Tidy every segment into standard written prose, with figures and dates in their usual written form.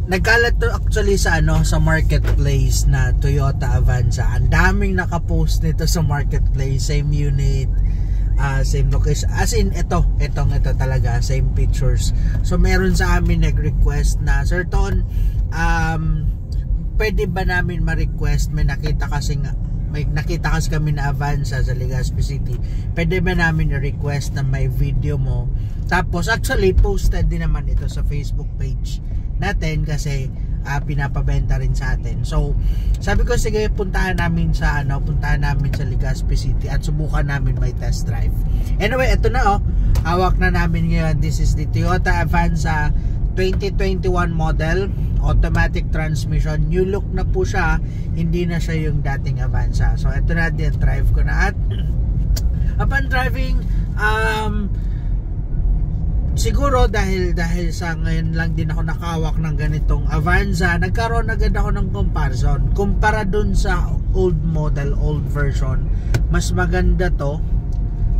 nagkalat to actually sa sa marketplace na Toyota Avanza. Ang daming nakapost nito sa marketplace, same unit, same location, as in ito talaga, same pictures. So meron sa amin nag-request na, Sir Ton, pwede ba namin ma-request, may nakita kasi kami na Avanza sa Legazpi City, pwede ba namin i-request na may video mo? Tapos actually posted din naman ito sa Facebook page natin kasi pinapabenta rin sa atin. So sabi ko, sige, puntahan namin sa Legazpi City at subukan namin may test drive. Anyway, ito na hawak na namin ngayon. This is the Toyota Avanza 2021 model, automatic transmission, new look na po siya, hindi na siya yung dating Avanza. So ito na din, drive ko na at upon driving, siguro dahil sa ngayon lang din ako nakahawak ng ganitong Avanza, nagkaroon agad ako ng comparison. Kumpara dun sa old model, old version, mas maganda to,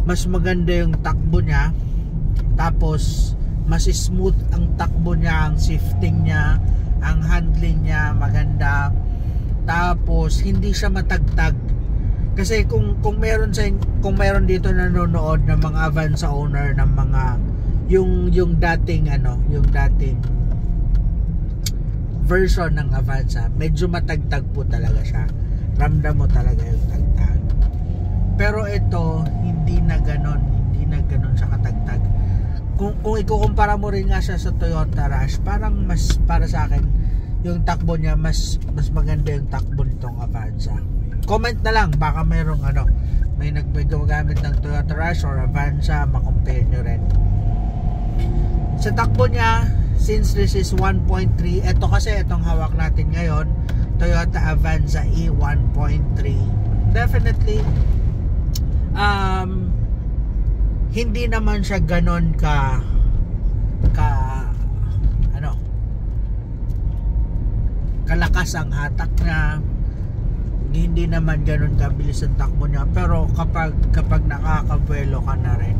mas maganda yung takbo niya, tapos mas smooth ang takbo niya, ang shifting niya, ang handling niya maganda, tapos hindi siya matagtag. Kasi kung meron dito nanonood ng mga Avanza owner, ng mga yung dating version ng Avanza, medyo matagtag po talaga siya, ramdam mo talaga yung tagtag. Pero ito hindi na ganon siya katagtag. Kung ikukumpara mo rin nga siya sa Toyota Rush, parang mas, para sa akin, yung takbo niya mas maganda yung takbo nitong Avanza. Comment na lang, baka merong may naggamit ng Toyota Rush or Avanza, makompare nyo rin. Sa takbo niya, since this is 1.3, ito kasi itong hawak natin ngayon, Toyota Avanza E 1.3, definitely hindi naman siya ganon kalakas ang hatak niya, hindi naman ganon kabilis ang takbo niya. Pero kapag nakakabuelo ka na rin,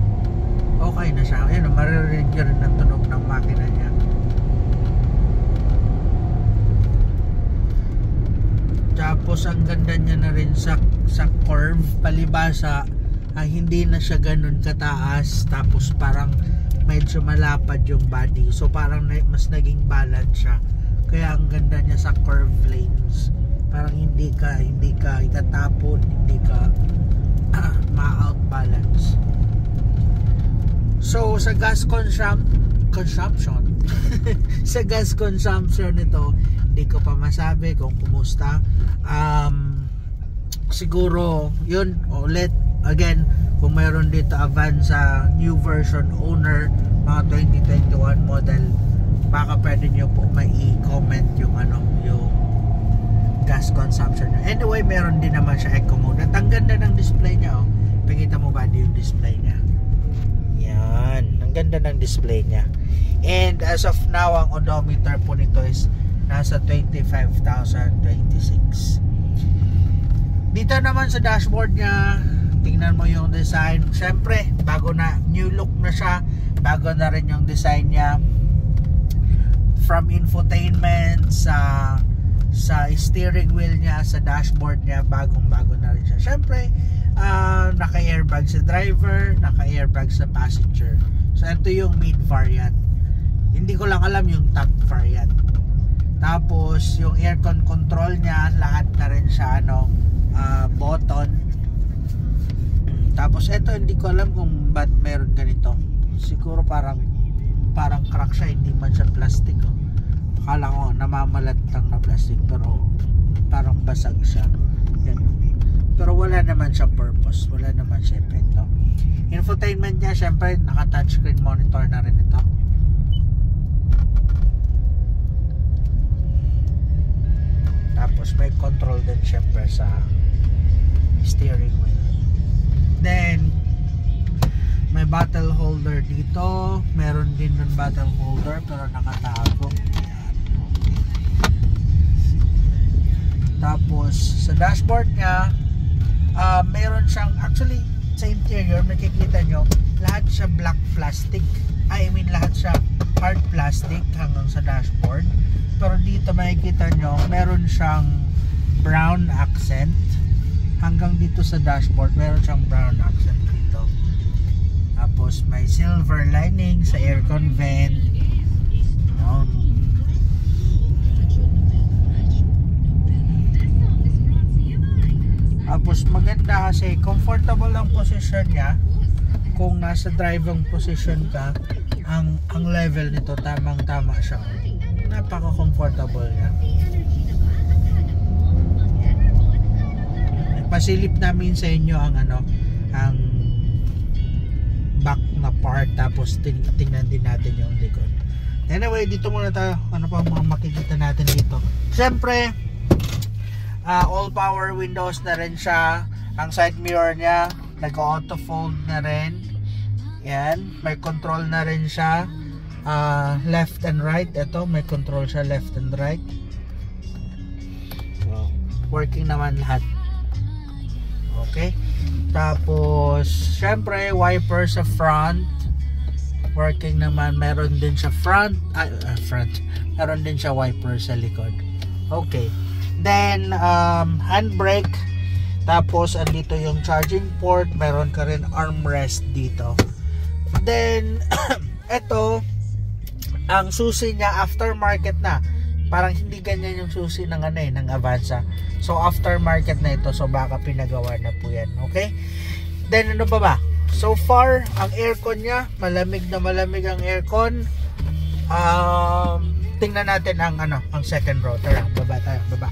okay na siya. Ayun, maririnig nyo rin ang tunog ng makina niya. Tapos ang ganda niya na rin sa curve, palibasa, hindi na siya ganun kataas, tapos parang medyo malapad yung body, so parang mas naging balance siya. Kaya ang ganda niya sa curve lanes, parang hindi ka itatapon, hindi ka ma-out balance. So sa gas consumption sa gas consumption nito, hindi ko pa masabi kung kumusta. Siguro yun, ulit again, kung mayroon dito Avanza new version owner, mga 2021 model, baka pwede nyo po mai-comment yung gas consumption. Anyway, meron din naman siya eco mode at ang ganda ng display niya. Pakita mo ba yung display niya? Yan, ang ganda ng display niya. And as of now, ang odometer po nito is nasa 25,026. Dito naman sa dashboard niya, tingnan mo yung design. Siyempre, bago na, new look na siya, bago na rin yung design niya. From infotainment, sa steering wheel niya, sa dashboard niya, bagong-bago na rin siya. Siyempre, naka-airbag sa driver, naka-airbag sa passenger. So, ito yung mid variant. Hindi ko lang alam yung top variant. Tapos, yung aircon control niya, lahat na rin siya, button. Tapos ito, hindi ko alam kung ba't meron ganito. Siguro parang crack siya, hindi man siya plastic. Akala ko namamalat lang na plastic, pero parang basag siya. Yan. Pero wala naman siya purpose, wala naman siya epekto. Infotainment niya, syempre naka touchscreen monitor na rin ito. Tapos may control din syempre sa steering wheel. Then may bottle holder dito, meron din ng bottle holder pero nakatago. Tapos sa dashboard niya, meron siyang, actually sa interior makikita nyo, lahat siya black plastic, lahat siya hard plastic hanggang sa dashboard. pero dito makikita nyo meron siyang brown accent hanggang dito sa dashboard, meron siyang brown accent dito. Tapos may silver lining sa aircon vent. Tapos maganda kasi comfortable ang position niya. Kung nasa driving position ka, ang level nito tamang tama siya. Napaka comfortable niya. Pasilip namin sa inyo ang ang back na part, tapos tingnan din natin yung likod. Anyway, dito muna tayo. Ano pa mga makikita natin dito? Siyempre, all power windows na rin siya. Ang side mirror niya nag-auto fold na rin. Yan, may control na rin siya, left and right. Ito may control siya left and right. So, working naman lahat. Okay. Tapos syempre wiper sa front, working naman. Meron din siya front. Meron din siya wiper sa likod. Okay. Then handbrake. Tapos andito yung charging port. Meron ka rin armrest dito. Then eto, ang susi niya aftermarket na. Parang hindi ganyan yung susi ng ng Avanza. So aftermarket na ito. So baka pinagawa na po yan. Okay? Then ano ba? So far, ang aircon niya, malamig na malamig ang aircon. Tingnan natin ang ang second row. Tara, baba tayo, baba.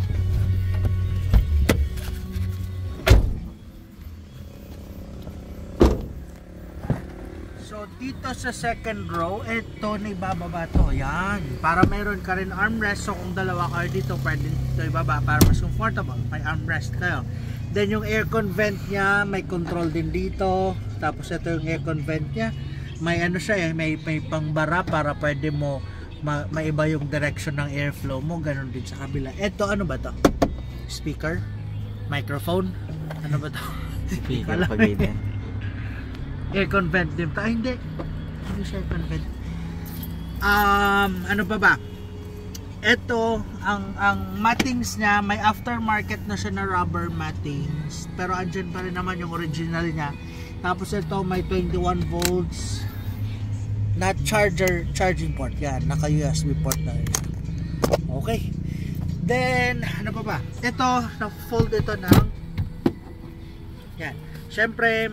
So dito sa second row, ito na ibababa to. Yan. Para meron ka rin armrest. So kung dalawa kayo dito, pwede dito ibaba para mas comfortable. May armrest kayo. Then yung aircon vent niya, may control din dito. Tapos ito yung aircon vent niya. May siya may pangbara para pwede mo maiba yung direction ng airflow mo. Ganon din sa kabila. Ito ano ba to? Speaker? Microphone? Ano ba to? Speaker pag-ibig. Aircon vent din. Hindi siya aircon vent. Ano pa ba? Ito, ang mattings niya, may aftermarket na siya na rubber mattings. Pero andyan pa rin naman yung original niya. Tapos ito, may 21 volts na charging port. Yan, naka USB port na rin. Okay. Then, ano pa ba? Ito, na-fold ito ng yan. Siyempre,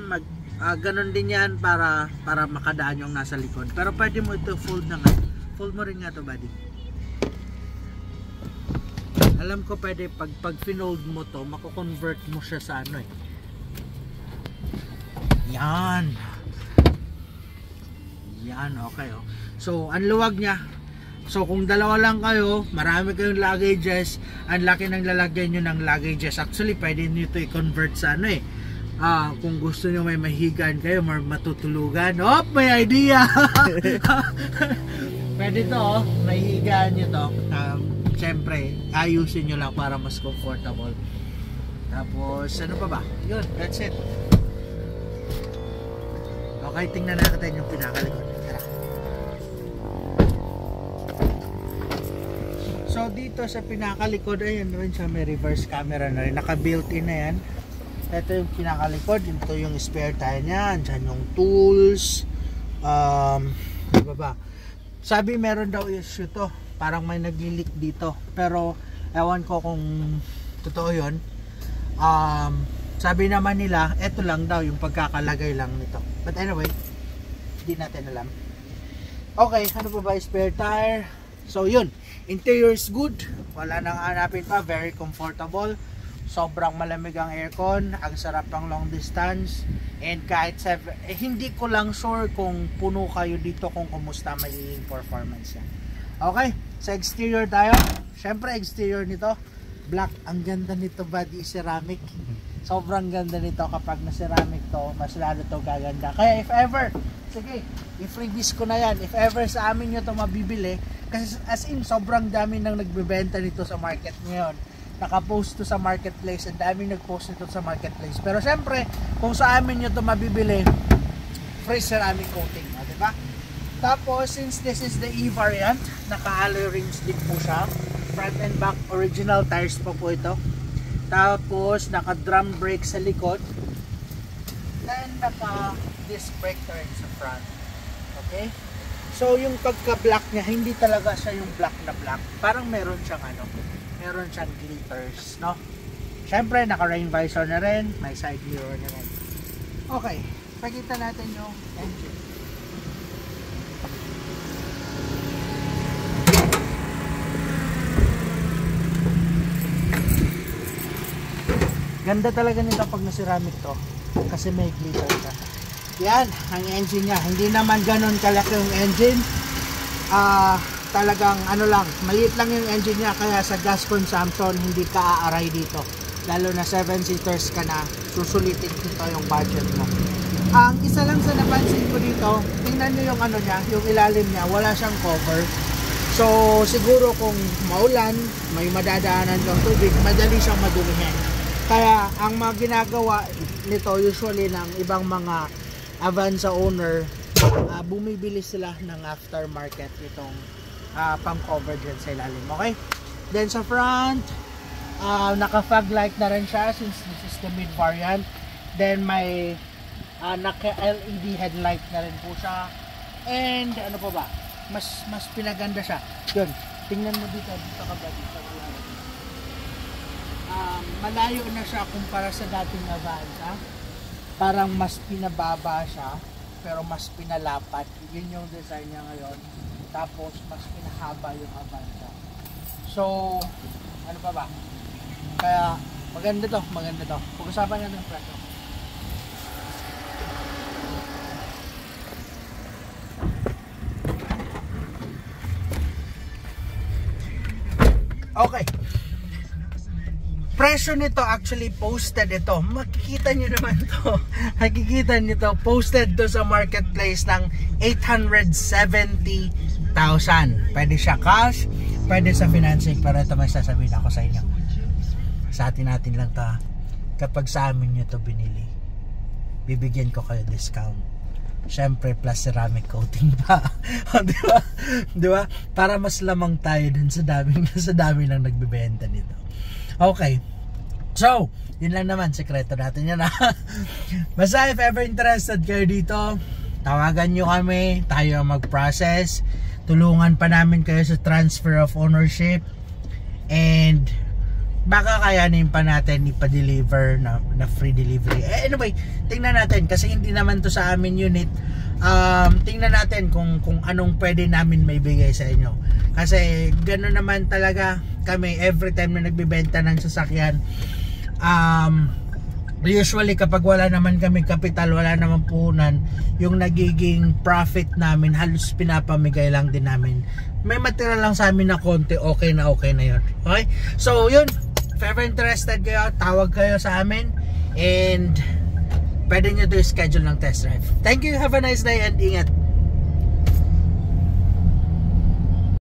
ganon din yan para makadaan yung nasa likod. Pero pwede mo ito fold na nga. Fold mo rin nga to, buddy. Alam ko pwede pag finold mo to, mako-convert mo siya sa yan. Yan, okay. So, ang luwag niya. So, kung dalawa lang kayo, marami kayong luggages, ang laki ng lalagyan nyo ng luggages. Actually, pwede nyo ito i-convert sa kung gusto nyo may mahigan kayo, matutulugan. May idea! Pwede to, mahigaan nyo to. Siyempre, ayusin nyo lang para mas comfortable. Tapos, ano pa ba? Yun, that's it. Okay, tingnan natin yung pinakalikod. Tara. So, dito sa pinakalikod, ayan rin siya, may reverse camera na rin. Naka-built-in na yan. Ito yung pinakalikod. Ito yung spare tire niya. Diyan yung tools. Ano ba? Sabi meron daw issue to. Parang may nag-leak dito. Pero, ewan ko kung totoo yun. Sabi naman nila, eto lang daw yung pagkakalagay lang nito. But anyway, hindi natin alam. Okay, ano pa ba? Spare tire. So yun, interior is good. Wala nang hanapin pa. Very comfortable. Sobrang malamig ang aircon. Ang sarap ng long distance. And kahit hindi ko lang sure kung puno kayo dito kung kumusta magiging performance yan. Okay, sa exterior tayo. Syempre exterior nito black. Ang ganda nito, body ceramic. Sobrang ganda nito. Kapag na ceramic to, mas lalo to gaganda. Kaya if ever, sige, i-freebies ko na yan. If ever sa amin nyo to mabibili, kasi as in sobrang dami nang nagbebenta nito sa market ngayon. Nakapost to sa marketplace. Ang dami nagpost nito sa marketplace. Pero syempre, kung sa amin nyo to mabibili, free ceramic coating, diba? Tapos, since this is the E variant, naka-alloy rims din po siya. Front and back, original tires po ito. Tapos, naka-drum brake sa likod. Then, naka-disc brake rin sa front. Okay? So, yung pagka-black niya, hindi talaga siya yung black na black. Parang meron siyang meron siyang glitters, no? Siyempre, naka-rain visor na rin. May side mirror na rin. Okay. Pakita natin yung engine. Ganda talaga nito pag na-ceramic to. Kasi may glitter siya. Yan, ang engine niya. Hindi naman ganun kalaki yung engine. Talagang lang, maliit lang yung engine niya. Kaya sa gas consumption, hindi ka aaray dito. Lalo na 7-seaters ka na, susulitin dito yung budget mo. Ang isa lang sa napansin ko dito, tingnan nyo yung niya, yung ilalim niya, wala siyang cover. So, siguro kung maulan, may madadaanan kang tubig, madali siyang madumihin. Kaya, ang mga ginagawa nito, usually ng ibang mga Avanza owner, bumibili sila ng aftermarket itong pang-cover dyan sa ilalim. Okay? Then sa front, naka-fog light na rin siya since this is the mid variant. Then may naka-LED headlight na rin po siya. And ano pa ba? Mas pinaganda siya. Yun. Tingnan mo dito ka ba dito? Malayo na siya kumpara sa dating Avanza. Parang mas pinababa siya, pero mas pinalapat. Yun yung design niya ngayon. Tapos mas pinahaba yung Avanza. So, ano pa ba? Kaya maganda to. Pag-usapan natin yung presyo. Okay. Presyo nito actually posted ito. Makikita nyo naman to. Makikita nyo to. Posted to sa marketplace ng 870,000. Pwede siya cash, pwede sa financing. Pero ito may sasabihin ako sa inyo. Sa atin lang to. Kapag sa amin nyo to binili, bibigyan ko kayo discount. Syempre plus ceramic coating pa. Diba? Diba? Para mas lamang tayo dun sa dami lang nagbebenta nito. Okay. So, yun lang naman. Sekreto natin yan. Basta if ever interested kayo dito, tawagan nyo kami. Tayo mag-process. Tulungan pa namin kayo sa transfer of ownership. And baka kayanin pa natin ipa-deliver na free delivery. Anyway, tingnan natin. Kasi hindi naman to sa amin unit. Tingnan natin kung anong pwede namin maibigay sa inyo. Kasi gano'n naman talaga kami every time na nagbibenta ng sasakyan. Usually kapag wala naman kami kapital, wala naman puhunan, yung nagiging profit namin halos pinapamigay lang din namin. May matira lang sa amin na konti, okay na yun. Okay? So yun, if ever interested kayo, tawag kayo sa amin and pwede nyo to schedule ng test drive. Thank you, have a nice day and ingat.